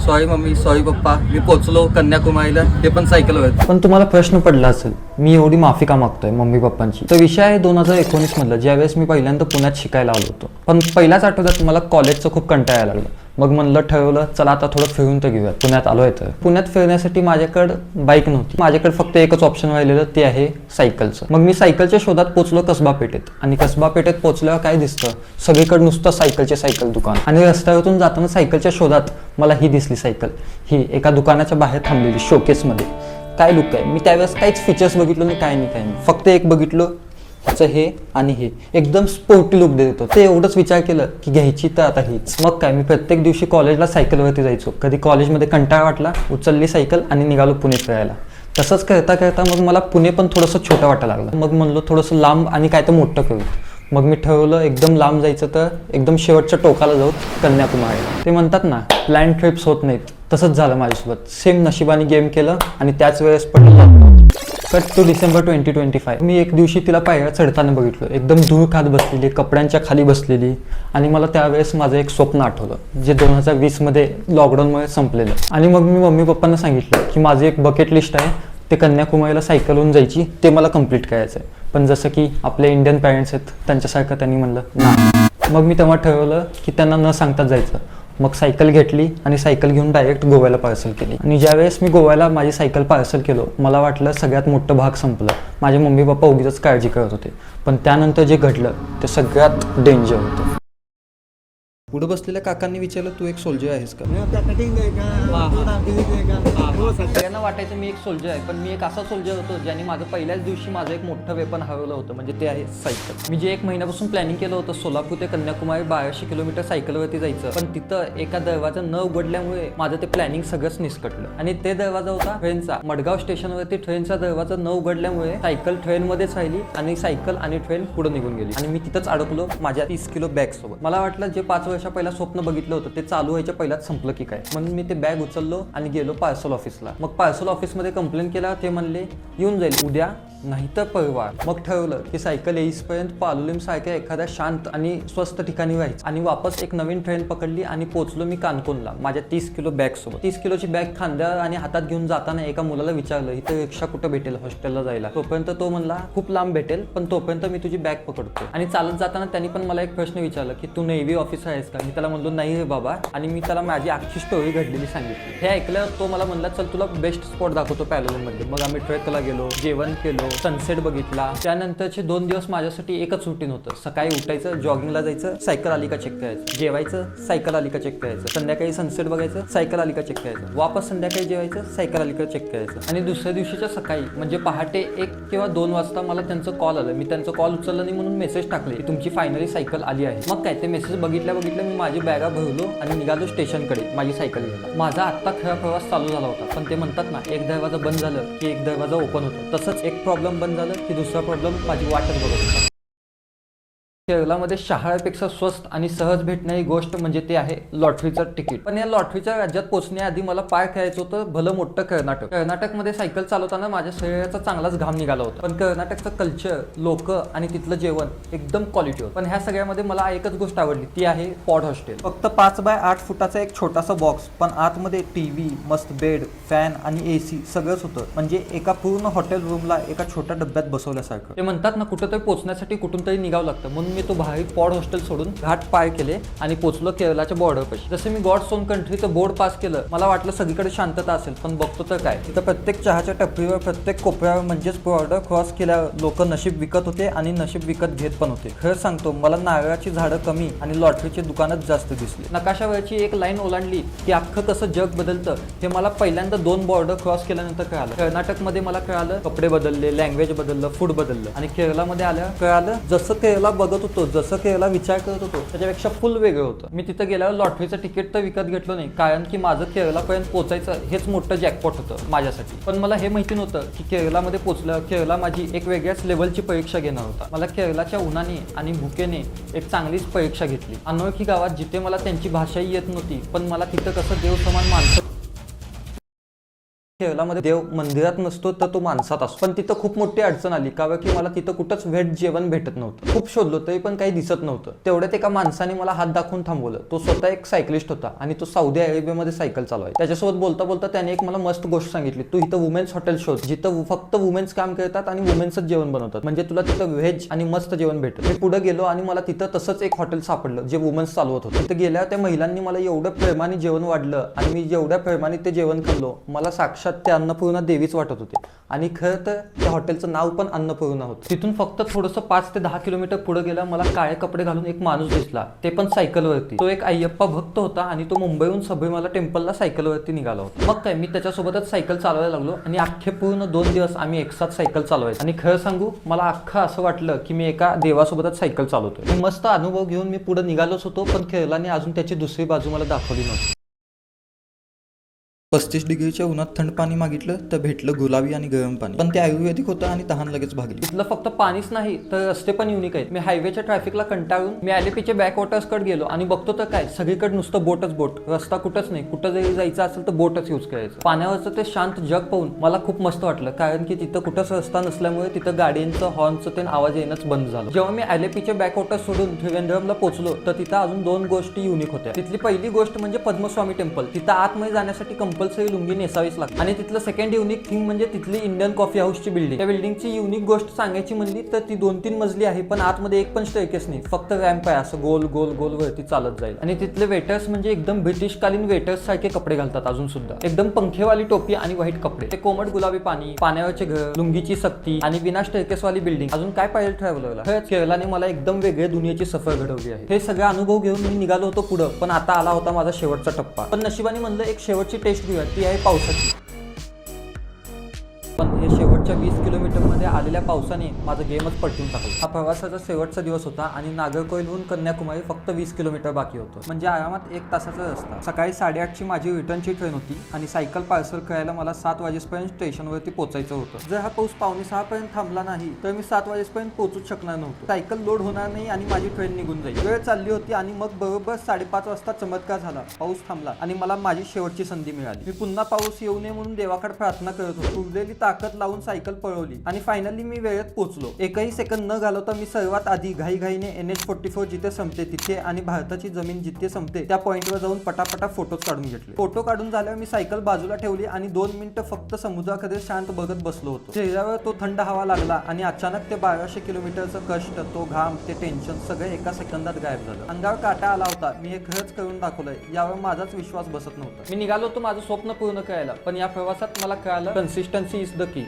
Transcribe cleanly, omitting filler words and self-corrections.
Sorry mummy, sorry पप्पा, मी पोचलो कन्याकुमारीला, ते पण सायकलवर. पण तुम्हाला प्रश्न पडला असेल, मी एवढी माफी का मागतोय मम्मी पप्पांची. तर विषय आहे 2019 मधला, ज्यावेळेस मी पहिल्यांदा पुण्यात शिकायला आलो होतो. पण पहिल्याच आठवड्यात मला कॉलेजचं खूप कंटाळा यायला लागलं. मग म्हणलं ठरवलं चला आता थोडं फिरून तर घेऊयात. पुण्यात आलोय तर पुण्यात फिरण्यासाठी माझ्याकडं बाईक नव्हती. माझ्याकडे फक्त एकच ऑप्शन राहिलेलं, ते आहे सायकलचं. मग मी सायकलच्या शोधात पोचलो कसबा पेठेत. आणि कसबा पेठेत पोचल्यावर काय दिसतं, सगळीकडे नुसतं सायकल दुकान. आणि रस्त्यावरून जाताना सायकलच्या शोधात मला ही दिसली सायकल. ही एका दुकानाच्या बाहेर थांबलेली शोकेसमध्ये. काय लुक आहे, मी त्यावेळेस काहीच फीचर्स बघितलं नाही, काय नाही. फक्त एक बघितलं, ह्याचं हे आणि हे एकदम स्पोर्टी लुक देत होतं. ते एवढंच विचार केलं की घ्यायची तर आता हीच. मग काय, मी प्रत्येक दिवशी कॉलेजला सायकलवरती जायचो. कधी कॉलेजमध्ये कंटाळा वाटला, उचलली सायकल आणि निघालो पुणे फिरायला. तसंच करता करता मग मला पुणे पण थोडंसं छोटं वाटायला लागलं. मग म्हणलो थोडंसं लांब आणि काय तर मोठं करू. मग मी ठरवलं एकदम लांब जायचं तर एकदम शेवटच्या टोकाला जाऊ, कन्याकुमारीला. ते म्हणतात ना, प्लॅन ट्रिप्स होत नाहीत, तसंच झालं माझ्यासोबत. सेम नशिबाने गेम केलं आणि त्याच वेळेस पडलं. Cut to December 2025. मी एक दिवशी तिला पायऱ्या चढताना बघितलं, एकदम धूळ खात बसलेली, कपड्यांच्या खाली बसलेली. आणि मला त्यावेळेस माझं एक स्वप्न आठवलं, जे 2020 मध्ये लॉकडाऊनमुळे संपलेलं. आणि मग मी मम्मी पप्पांना सांगितलं की माझी एक बकेट लिस्ट आहे, ते कन्याकुमारीला सायकलहून जायची, ते मला कंप्लीट करायचं आहे. पण जसं की आपले इंडियन पॅरेंट्स आहेत, त्यांच्यासारखं त्यांनी म्हणलं ना. मग मी तेव्हा ठरवलं की त्यांना न सांगताच जायचं. मग सायकल घेतली आणि सायकल घेऊन डायरेक्ट गोव्याला पार्सल केली. आणि ज्यावेळेस मी गोव्याला माझी सायकल पार्सल केलो, मला वाटलं सगळ्यात मोठं भाग संपलं. माझे मम्मी पप्पा उगीच काळजी करत होते. पण त्यानंतर जे घडलं ते सगळ्यात डेंजर होतं. पुढे बसलेल्या काकांनी विचारलं, तू एक सोल्जर आहेस का? सगळ्यांना वाटायचं मी एक सोल्जर आहे, पण मी एक असा सोल्जर होतो ज्याने माझं पहिल्याच दिवशी माझं एक मोठं वेपन हरवलं होतं, म्हणजे ते आहे सायकल. मी जे 1 महिन्यापासून प्लॅनिंग केलं होतं सोलापूर ते कन्याकुमारी 1200 किलोमीटर सायकलवरती जायचं, पण तिथं एका दरवाजा न उघडल्यामुळे माझं ते प्लॅनिंग सगळंच निसकटलं. आणि ते दरवाजा होता ट्रेनचा. मडगाव स्टेशनवरती ट्रेनचा दरवाजा न उघडल्यामुळे सायकल ट्रेनमध्येच राहिली आणि सायकल आणि ट्रेन पुढे निघून गेली. आणि मी तिथंच अडकलो माझ्या 30 किलो बॅग सोबत. मला वाटलं जे 5 वर्ष पहिला स्वप्न बघितलं होतं ते चालू व्हायच्या पहिल्याच संपलं की काय. म्हणून मी ते बॅग उचललो आणि गेलो पार्सल ऑफिसला. मग पार्सल ऑफिसमध्ये कंप्लेंट केला. ते म्हणले येऊन जाईल उद्या नाही तर परवा. मग ठरवलं की सायकल येईसपर्यंत पालोलीम सारख्या एखाद्या शांत आणि स्वस्त ठिकाणी व्हायचं. आणि वापस एक नवीन ट्रेन पकडली आणि पोहोचलो मी कानकोनला माझ्या 30 किलो बॅग सोबत. 30 किलोची बॅग खांद्यावर आणि हातात घेऊन जाताना एका मुलाला विचारलं, इथं रिक्षा कुठं भेटेल हॉस्टेलला जायला. तोपर्यंत तो म्हणला खूप लांब भेटेल, पण तोपर्यंत मी तुझी बॅग पकडतो. आणि चालत जाताना त्यांनी पण मला एक प्रश्न विचारला की तू नेव्ही ऑफिसर आहेस का? मी त्याला म्हणलो नाही रे बाबा. आणि मी त्याला माझी अख्खी स्टोरी घडलेली सांगितली. हे ऐकल्यावर तो मला म्हणला चल तुला बेस्ट स्पॉट दाखवतो पॅलोलीम मध्ये. मग आम्ही ट्रेकला गेलो, जेवण केलो, सनसेट बघितला. त्यानंतरचे 2 दिवस माझ्यासाठी एकच रुटीन होतं. सकाळी उठायचं, जॉगिंगला जायचं, सायकल आली का चेक करायचं, जेवायचं, सायकल आली का चेक करायचं, संध्याकाळी सनसेट बघायचं, सायकल आली का चेक करायचं, वापस संध्याकाळी जेवायचं, सायकल आली का चेक करायचं. आणि दुसऱ्या दिवशीच्या सकाळी म्हणजे पहाटे 1 किंवा 2 वाजता मला त्यांचं कॉल आलं. मी त्यांचं कॉल उचललं नाही म्हणून मेसेज टाकले की तुमची फायनली सायकल आली आहे. मग काय, ते मेसेज बघितल्या मी माझी बॅगा भरलो आणि निघालो स्टेशनकडे माझी सायकल घ्यायला. माझा आत्ता खरा प्रवास चालू झाला होता. पण ते म्हणतात ना, एक दरवाजा बंद झालं की एक दरवाजा ओपन होतो. तसंच एक प्रॉब्लेम बंद झालं की दुसरा प्रॉब्लेम माझी वाटच बघत होता. केरळमध्ये शहाळ्यापेक्षा स्वस्त आणि सहज भेटणारी गोष्ट म्हणजे ते आहे लॉटरीचं तिकीट. पण या लॉटरीच्या राज्यात पोहोचण्याआधी मला पाय खेळायचं होतं भलं मोठं कर्नाटक. कर्नाटकमध्ये सायकल चालवताना माझ्या शरीराचा चांगलाच घाम निघाला होता. पण कर्नाटकचं कल्चर, लोक आणि तिथलं जेवण एकदम क्वालिटी होतं. पण ह्या सगळ्यामध्ये मला एकच गोष्ट आवडली, ती आहे पॉड हॉस्टेल. फक्त 5 बाय 8 फुटाचा एक छोटासा बॉक्स, पण आतमध्ये टीव्ही, मस्त बेड, फॅन आणि AC सगळंच होतं. म्हणजे एका पूर्ण हॉटेल रूमला एका छोट्या डब्यात बसवल्यासारखं. ते म्हणतात ना, कुठं तरी पोहोचण्यासाठी कुठून तरी निघावं लागतं. म्हणून मी तो भारी पॉड हॉस्टेल सोडून घाट पार केले आणि पोचलो केरळाच्या बॉर्डरपाशी. जसे मी गॉड्स ओन कंट्रीचं बोर्ड पास केलं, मला वाटलं सगळीकडे शांतता असेल, पण बघतो तर काय, तिथं प्रत्येक चहाच्या टपरीवर, प्रत्येक कोपऱ्यावर म्हणजेच बॉर्डर क्रॉस केल्यावर लोक नशीब विकत होते आणि नशीब विकत घेत पण होते. खरं सांगतो, मला नारळाची झाडं कमी आणि लॉटरीचे दुकानच जास्त दिसले. नकाशावरची एक लाईन ओलांडली की अख्खं कसं जग बदलतं हे मला पहिल्यांदा 2 बॉर्डर क्रॉस केल्यानंतर कळालं. कर्नाटकमध्ये मला कळालं कपडे बदलले, लँग्वेज बदललं, फूड बदललं. आणि केरळमध्ये आल्या कळालं जसं केरळला बघत होतो, जसं केरळला विचार करत होतो त्याच्यापेक्षा फुल वेगळं होतं. मी तिथं गेल्यावर लॉटरीचं तिकीट तर विकत घेतलं नाही, कारण की माझं केरळापर्यंत पोहोचायचं हेच मोठं जॅकपॉट होतं माझ्यासाठी. पण मला हे माहिती नव्हतं की केरळामध्ये पोहोचलं केरळा माझी एक वेगळ्याच लेवलची परीक्षा घेणार होता. मला केरळाच्या उन्हाने आणि भुकेने एक चांगलीच परीक्षा घेतली. अनोळखी गावात जिथे मला त्यांची भाषाही येत नव्हती, पण मला तिथं कसं देव समान माणसं केरळमध्ये देव मंदिरात नसतो तर तो माणसात असतो. पण तिथं खूप मोठी अडचण आली, कारण की मला तिथं कुठंच व्हेज जेवण भेटत नव्हतं. खूप शोधलो तरी पण काही दिसत नव्हतं. तेवढ्यात एका माणसाने मला हात दाखवून थांबवलं. तो स्वतः एक सायकलिस्ट होता आणि तो सौदी अरेबियामध्ये सायकल चालवायचा. त्याच्यासोबत बोलता बोलता त्याने एक मला मस्त गोष्ट सांगितली, तू इथं वुमेन्स हॉटेल शोध, जिथं फक्त वुमेन्स काम करतात आणि वुमेन्सच जेवण बनवतात, म्हणजे तुला तिथं व्हेज आणि मस्त जेवण भेटेल. मी पुढे गेलो आणि मला तिथं तसंच एक हॉटेल सापडलं जे वुमेन्स चालवत होतं. तिथं गेल्यावर त्या महिलांनी मला एवढं प्रेमाने जेवण वाढलं आणि मी जेवढ्या प्रेमाने ते जेवण खाल्लो, मला साक्षात ते अन्नपूर्णा देवीच वाटत होते. आणि खरं तर त्या हॉटेलचं नाव पण अन्नपूर्णा होतं. तिथून फक्त थोडंसं 5 ते 10 किलोमीटर पुढे गेला, मला काळे कपडे घालून एक माणूस दिसला, ते पण सायकलवरती. तो एक अय्यप्पा भक्त होता आणि तो मुंबईहून सबरीमाला टेम्पलला सायकलवरती निघाला होता. मग काय, मी त्याच्यासोबतच सायकल चालवायला लागलो आणि अख्खे पूर्ण 2 दिवस आम्ही एकसाथ सायकल चालवायचो. आणि खरं सांगू, मला अख्खं असं वाटलं की मी एका देवासोबतच सायकल चालवतोय. मस्त अनुभव घेऊन मी पुढे निघालोच होतो, पण केरळाने अजून त्याची दुसरी बाजू मला दाखवली नव्हती. 35 डिग्रीच्या उन्हात थंड पाणी मागितलं तर भेटलं गुलाबी आणि गरम पाणी, पण ते आयुर्वेदिक होतं आणि तहान लगेच भागली. तिथलं फक्त पाणीच नाही तर रस्ते पण युनिक आहेत. मी हायवेच्या ट्रॅफिकला कंटाळून मी अलेपीच्या बॅकवॉटर्स कडे गेलो आणि बघतो तर काय, सगळीकडे नुसतं बोटच बोट, रस्ता कुठंच नाही. कुठं जरी जायचं असेल तर बोटच यूज करायचं. पाण्यावरचं ते शांत जग पाहून मला खूप मस्त वाटलं, कारण की तिथं कुठंच रस्ता नसल्यामुळे तिथं गाड्यांचं हॉर्नचं ते आवाज येणंच बंद झालं. जेव्हा मी अलेपीच्या बॅकवॉटर्स सोडून त्रिवेंद्रमला पोहोचलो तर तिथं अजून 2 गोष्टी युनिक होत्या. तिथली पहिली गोष्ट म्हणजे पद्मस्वामी टेम्पल. तिथं आतमध्ये जाण्यासाठी कंपल्सरी लुंगी नेसावीच लागते. आणि तिथलं सेकंड युनिक थिंग म्हणजे तिथली इंडियन कॉफी हाऊसची बिल्डिंग. त्या बिल्डिंगची युनिक गोष्ट सांगायची म्हणली तर ती 2-3 मजली आहे, पण आतमध्ये एक पण स्टेअरकेस नाही, फक्त रॅम्प आहे, असं गोल गोल गोल वरती चालत जाईल. आणि तिथले वेटर्स म्हणजे एकदम ब्रिटिशकालीन वेटर्स सारखे कपडे घालतात अजून सुद्धा, एकदम पंखेवाली टोपी आणि व्हाईट कपडे, ते कोमट गुलाबी पाणी, पाण्यावरचे घर, लुंगीची सक्ती आणि बिना स्टेअरकेस वाली बिल्डिंग. अजून काय पाहिजे ट्रॅव्हलरला. खरंच केरळाने मला एकदम वेगळ्या दुनियेची सफर घडवली आहे. हे सगळे अनुभव घेऊन मी निघालो होतो पुढं, पण आता आला होता माझा शेवटचा टप्पा. पण नशिबाने म्हणलं एक शेवटची टेस्ट घेऊया, ती आहे पावसाची. पण हे शेवटच्या 20 किलोमीटरमध्ये आलेल्या पावसाने माझं गेमच पलटून टाकलं. हा प्रवासाचा शेवटचा दिवस होता आणि नागरकोइलहून कन्याकुमारी फक्त 20 किलोमीटर बाकी होतं, म्हणजे आरामात 1 तासाचा रस्ता. सकाळी 8:30ची माझी रिटर्नची ट्रेन होती आणि सायकल पार्सल करायला मला 7 वाजेपर्यंत स्टेशनवरती पोहोचायचं होतं. जर हा पाऊस 5:45 पर्यंत थांबला नाही तर मी 7 वाजेपर्यंत पोहोचूच शकणार नव्हतो. सायकल लोड होणार नाही आणि माझी ट्रेन निघून जाईल. वेळ चालली होती आणि मग बरोबर 5:30 वाजता चमत्कार झाला. पाऊस थांबला आणि मला माझी शेवटची संधी मिळाली. मी पुन्हा पाऊस येऊ नये म्हणून देवाकडे प्रार्थना करत होतो. उरलेली ताकद लावून सायकल पळवली आणि फायनली मी वेळेत पोहोचलो. एकही सेकंद न घालवता मी सर्वात आधी घाईघाईने NH44 जिथे संपते तिथे आणि भारताची जमीन जिथे संपते त्या पॉइंटवर जाऊन पटापटा फोटोज काढून घेतले. फोटो काढून झाल्यावर मी सायकल बाजूला ठेवली आणि 2 मिनिटं फक्त समुद्राकडे शांत बघत बसलो होतो. चेहऱ्यावर तो थंड हवा लागला आणि अचानक ते 1200 किलोमीटरचं कष्ट, तो घाम, ते टेन्शन सगळे एका सेकंदात गायब झालं. अंगावर काटा आला होता. मी हे खरंच करून दाखवलंय यावर माझाच विश्वास बसत नव्हता. मी निघालो होतो माझं स्वप्न पूर्ण करायला, पण या प्रवासात मला कळालं कन्सिस्टन्सी इज द की.